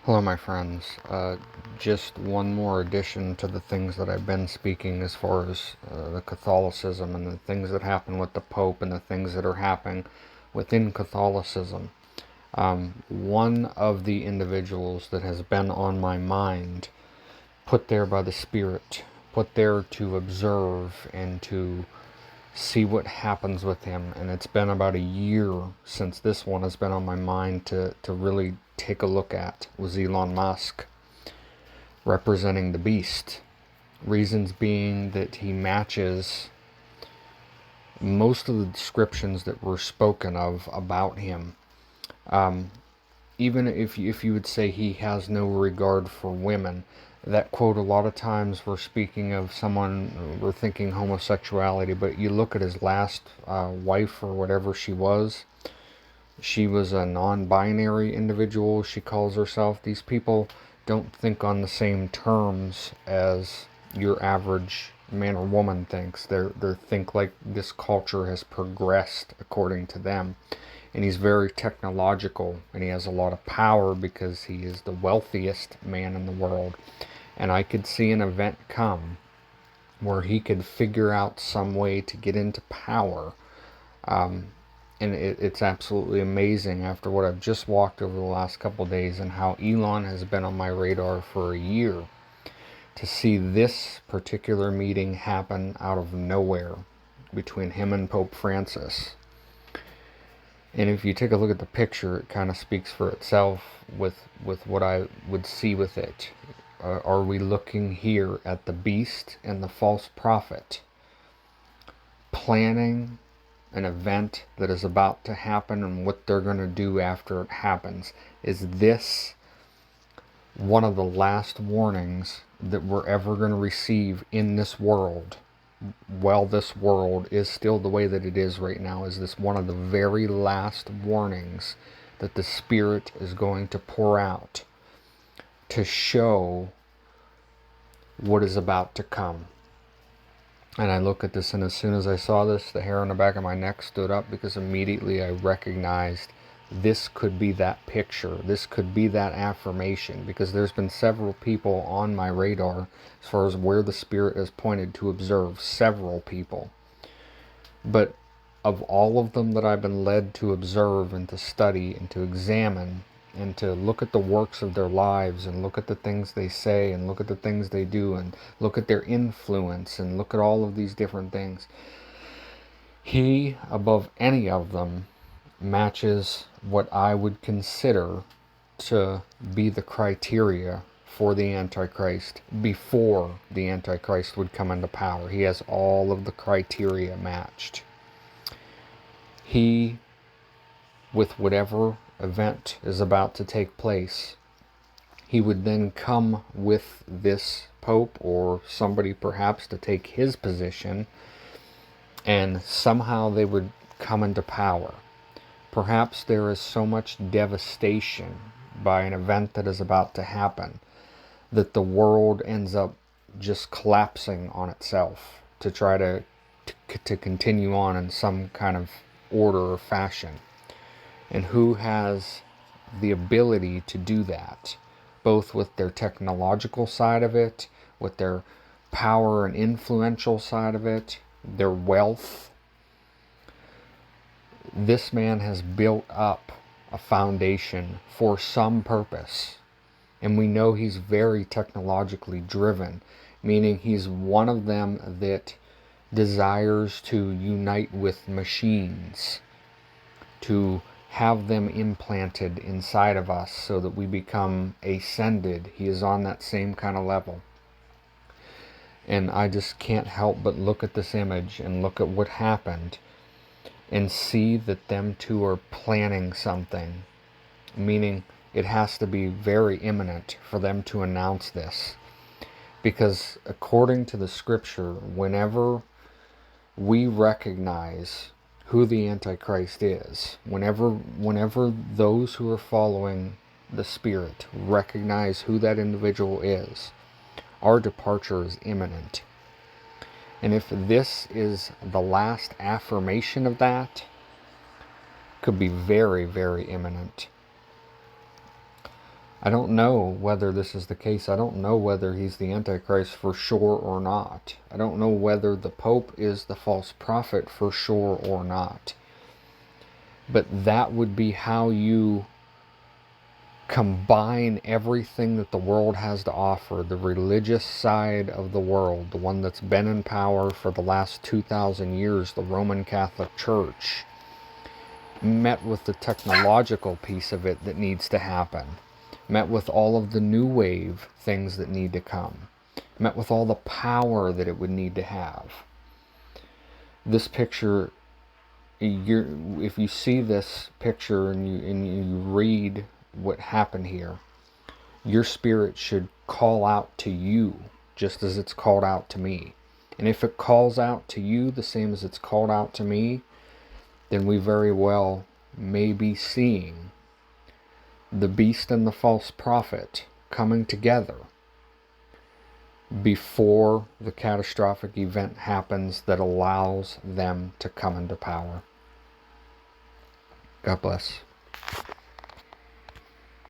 Hello, my friends. Just one more addition to the things that I've been speaking as far as the Catholicism and the things that happen with the Pope and the things that are happening within Catholicism. One of the individuals that has been on my mind, put there by the Spirit, put there to observe and to see what happens with him. And it's been about a year since this one has been on my mind to really take a look at, was Elon Musk, representing the beast. Reasons being that he matches most of the descriptions that were spoken of about him. Even if you would say he has no regard for women, that quote, a lot of times we're speaking of someone, we're thinking homosexuality, but you look at his last wife or whatever she was a non-binary individual, she calls herself. These people don't think on the same terms as your average man or woman thinks. They think like this culture has progressed according to them. And he's very technological, and he has a lot of power because he is the wealthiest man in the world. And I could see an event come where he could figure out some way to get into power. And it's absolutely amazing after what I've just walked over the last couple of days and how Elon has been on my radar for a year, to see this particular meeting happen out of nowhere between him and Pope Francis. And if you take a look at the picture, it kind of speaks for itself with what I would see with it. Are we looking here at the beast and the false prophet planning an event that is about to happen and what they're going to do after it happens? Is this one of the last warnings that we're ever going to receive in this world? While this world is still the way that it is right now, is this one of the very last warnings that the Spirit is going to pour out to show what is about to come? And I look at this, and as soon as I saw this, the hair on the back of my neck stood up, because immediately I recognized this could be that picture. This could be that affirmation, because there's been several people on my radar as far as where the Spirit has pointed to observe, several people. But of all of them that I've been led to observe and to study and to examine and to look at the works of their lives and look at the things they say and look at the things they do and look at their influence and look at all of these different things, he, above any of them, matches what I would consider to be the criteria for the Antichrist before the Antichrist would come into power. He has all of the criteria matched. He, with whatever event is about to take place, he would then come with this Pope or somebody perhaps to take his position, and somehow they would come into power. Perhaps there is so much devastation by an event that is about to happen that the world ends up just collapsing on itself to try to continue on in some kind of order or fashion. And who has the ability to do that, both with their technological side of it, with their power and influential side of it, their wealth? This man has built up a foundation for some purpose. And we know he's very technologically driven, meaning he's one of them that desires to unite with machines, to have them implanted inside of us so that we become ascended. He is on that same kind of level. And I just can't help but look at this image and look at what happened and see that them two are planning something, meaning it has to be very imminent for them to announce this. Because according to the scripture, whenever we recognize who the Antichrist is, whenever those who are following the Spirit recognize who that individual is, our departure is imminent. And if this is the last affirmation of that, could be very, very imminent. I don't know whether this is the case. I don't know whether he's the Antichrist for sure or not. I don't know whether the Pope is the false prophet for sure or not. But that would be how you combine everything that the world has to offer. The religious side of the world, the one that's been in power for the last 2,000 years, the Roman Catholic Church, met with the technological piece of it that needs to happen, met with all of the new wave things that need to come, met with all the power that it would need to have. This picture, if you see this picture and you read what happened here, your spirit should call out to you just as it's called out to me. And if it calls out to you the same as it's called out to me, then we very well may be seeing the beast and the false prophet coming together before the catastrophic event happens that allows them to come into power. God bless.